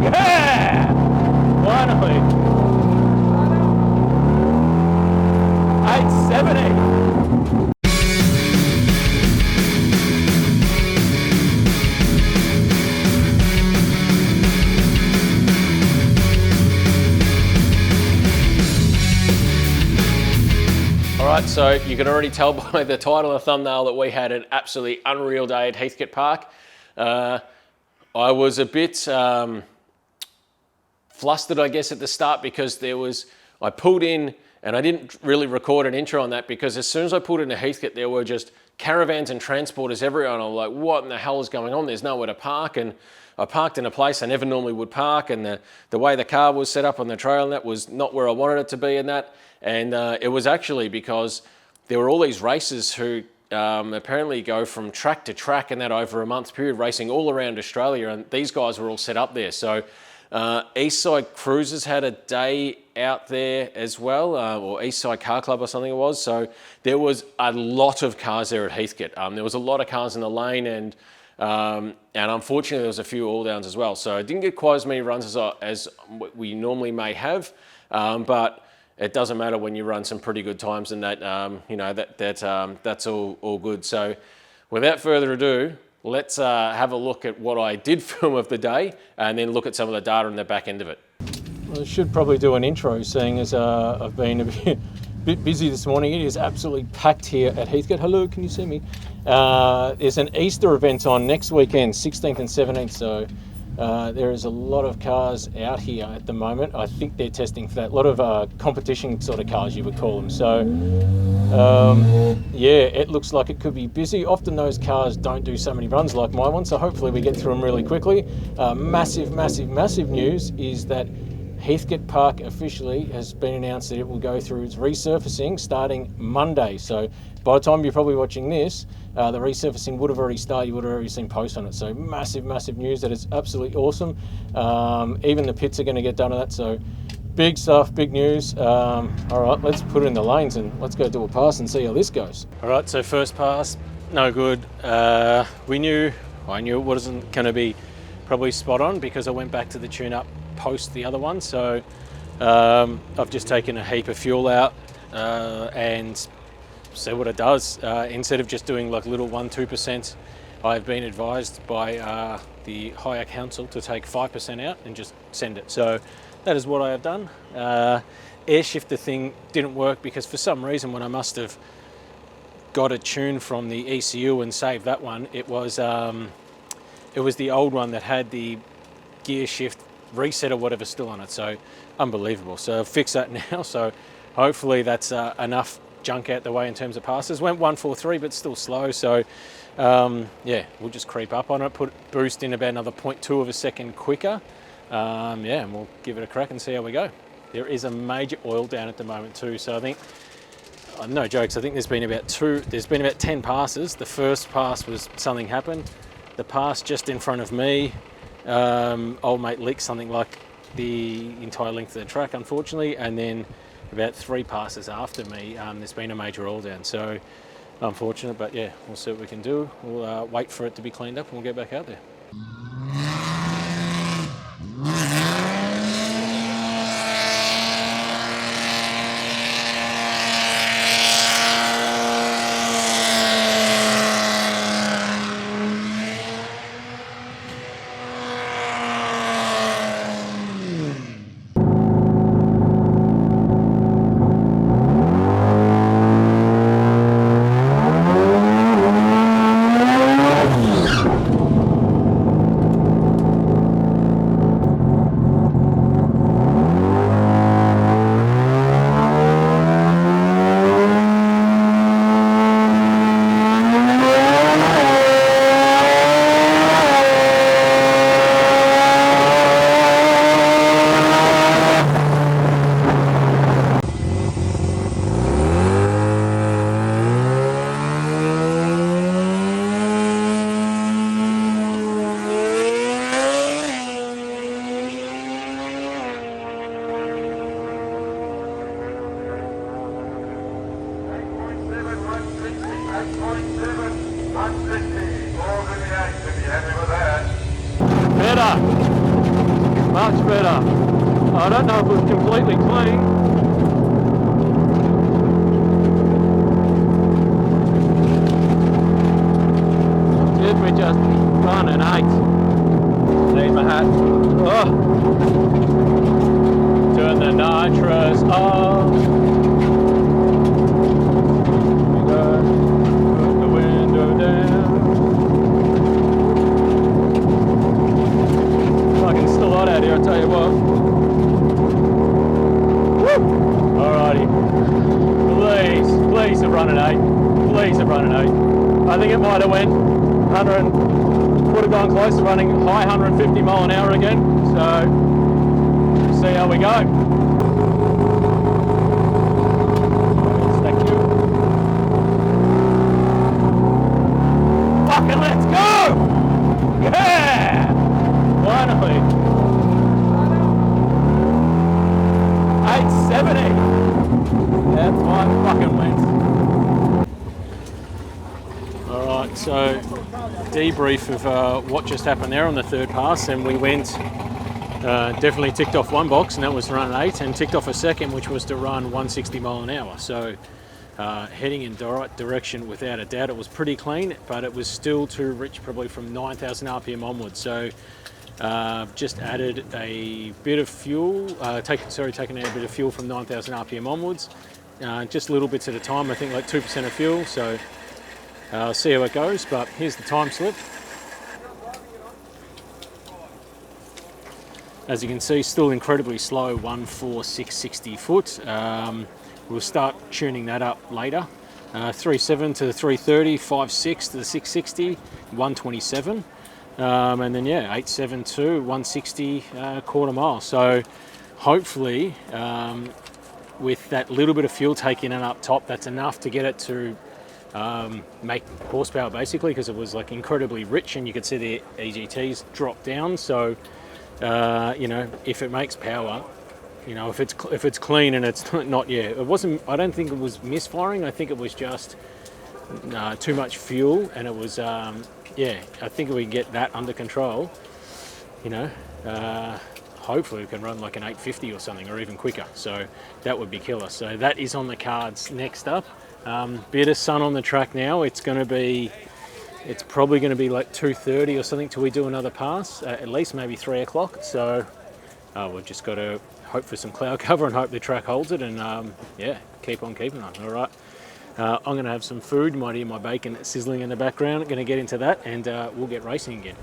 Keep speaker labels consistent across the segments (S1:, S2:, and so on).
S1: Yeah! Finally. 870. All right, so you can already tell by the title and thumbnail that we had an absolutely unreal day at Heathcote Park. I was a bit flustered, I guess, at the start because I pulled in and I didn't really record an intro on that because as soon as I pulled into Heathcote, there were just caravans and transporters everywhere. And I was like, what in the hell is going on? There's nowhere to park. And I parked in a place I never normally would park. And the way the car was set up on the trail and that was not where I wanted it to be and that. And it was actually because there were all these racers who apparently go from track to track and that over a month's period, racing all around Australia. And these guys were all set up there. So Eastside Cruisers had a day out there as well, or Eastside Car Club or something it was. So there was a lot of cars there at Heathcote. There was a lot of cars in the lane and unfortunately there was a few all downs as well. So I didn't get quite as many runs as we normally may have, but it doesn't matter when you run some pretty good times and that, that's all good. So without further ado, let's have a look at what I did film of the day and then look at some of the data in the back end of it. Well, I should probably do an intro, seeing as I've been a bit busy this morning. It is absolutely packed here at Heathcote. Hello, can you see me? There's an Easter event on next weekend, 16th and 17th, so there is a lot of cars out here at the moment. I think they're testing for that. A lot of competition sort of cars, you would call them. So yeah, it looks like it could be busy. Often those cars don't do so many runs like my one, so hopefully we get through them really quickly. Massive news is that Heathcote Park officially has been announced that it will go through its resurfacing starting Monday. So by the time you're probably watching this, the resurfacing would have already started. You would have already seen posts on it. So massive news. That is absolutely awesome. Even the pits are going to get done on that. So big stuff, big news. All right, let's put it in the lanes and let's go do a pass and see how this goes. All right, so first pass, no good. I knew it wasn't going to be probably spot on because I went back to the tune-up post the other one. So I've just taken a heap of fuel out and see what it does. Instead of just doing like little 1-2%, I've been advised by the higher council to take 5% out and just send it. So that is what I have done. Air shifter thing didn't work because for some reason when I must have got a tune from the ECU and saved that one, it was the old one that had the gear shift reset or whatever still on it. So unbelievable. So I've fixed that now. So hopefully that's enough junk out the way in terms of passes. Went 143 but still slow. So yeah, we'll just creep up on it, put boost in about another 0.2 of a second quicker. Yeah, and we'll give it a crack and see how we go. There is a major oil down at the moment too. So I think, no jokes, I think there's been about 10 passes. The first pass was something happened. The pass just in front of me, old mate leaked something like the entire length of the track, unfortunately, and then about 3 passes after me, there's been a major oil down. So unfortunate, but yeah, we'll see what we can do. We'll wait for it to be cleaned up and we'll get back out there. Much better. I don't know if it was completely clean. Did we just run an 8? Need my hat. Oh. Turn the nitrous off. Put the window down. Fucking still hot out here, I'll tell you what. Woo! Alrighty. Please have run an 8. Please have run an 8. I think it might have went 100, would have gone close to running high 150 mile an hour again. So, see how we go. Thank you. Fucking let's go! Yeah! Finally. 870. That's one fucking wins. Alright, so debrief of what just happened there on the third pass, and we went, definitely ticked off one box, and that was to run an 8, and ticked off a second, which was to run 160 mile an hour. So heading in the right direction without a doubt. It was pretty clean, but it was still too rich, probably from 9,000 RPM onwards. So just added a bit of fuel, taking out a bit of fuel from 9,000 RPM onwards, just little bits at a time, I think like 2% of fuel. So see how it goes, but here's the time slip. As you can see, still incredibly slow, 14660 foot. We'll start tuning that up later. 3.7 to the 330, 5.6 to the 660, 127. And then yeah, 8.72, 160 quarter mile. So hopefully with that little bit of fuel taken in up top, that's enough to get it to make horsepower basically, because it was like incredibly rich and you could see the EGTs drop down. So you know, if it makes power, you know, if it's clean and it's not, yeah, it wasn't, I don't think it was misfiring. I think it was just too much fuel, and it was yeah, I think if we can get that under control, you know, hopefully we can run like an 850 or something, or even quicker. So that would be killer. So that is on the cards next up. Bit of sun on the track now. It's probably going to be like 2:30 or something till we do another pass, at least maybe 3 o'clock. So we've just got to hope for some cloud cover and hope the track holds it, and yeah, keep on keeping on. All right. I'm going to have some food. You might hear my bacon sizzling in the background. I'm going to get into that, and we'll get racing again.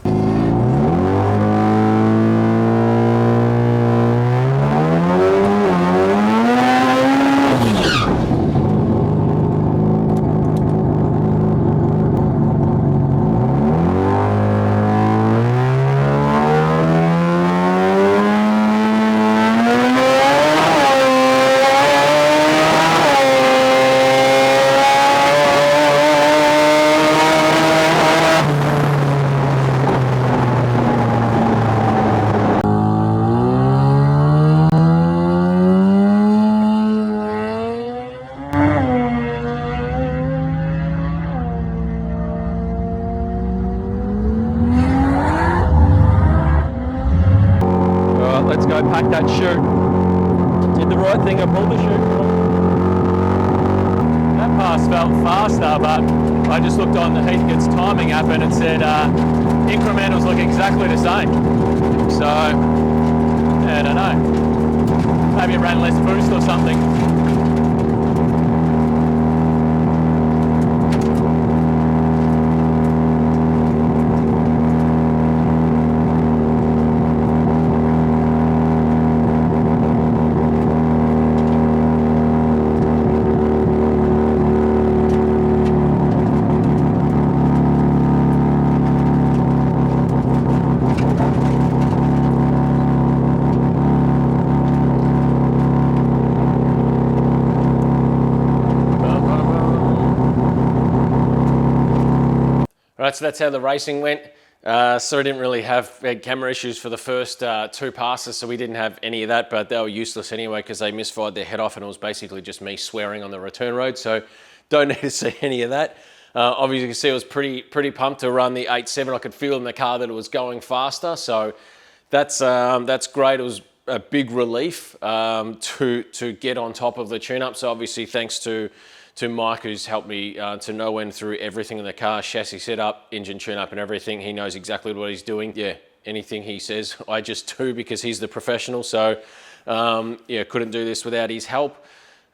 S1: Let's go pack that chute. Did the right thing, I pulled the chute. That pass felt faster, but I just looked on the Heathcote's timing app and it said incrementals look exactly the same. So, yeah, I don't know. Maybe it ran less boost or something. Right, so that's how the racing went. So we didn't really have camera issues for the first 2 passes, so we didn't have any of that, but they were useless anyway because they misfired their head off, and it was basically just me swearing on the return road, so don't need to see any of that. Obviously, you can see I was pretty pumped to run the 8.7. I could feel in the car that it was going faster, so
S2: That's great. It was a big relief to get on top of the tune-up. So obviously thanks to Mike, who's helped me to know when through everything in the car, chassis setup, engine tune-up and everything. He knows exactly what he's doing. Yeah, anything he says, I just do because he's the professional. So yeah, couldn't do this without his help.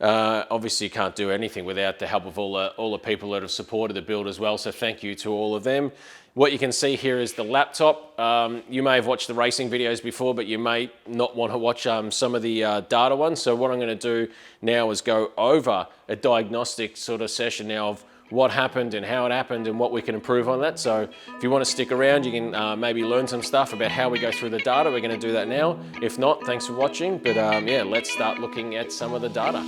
S2: Obviously you can't do anything without the help of all the people that have supported the build as well. So thank you to all of them. What you can see here is the laptop. You may have watched the racing videos before, but you may not want to watch some of the data ones. So what I'm going to do now is go over a diagnostic sort of session now of what happened and how it happened and what we can improve on that. So if you want to stick around, you can maybe learn some stuff about how we go through the data. We're going to do that now. If not, thanks for watching. But yeah, let's start looking at some of the data.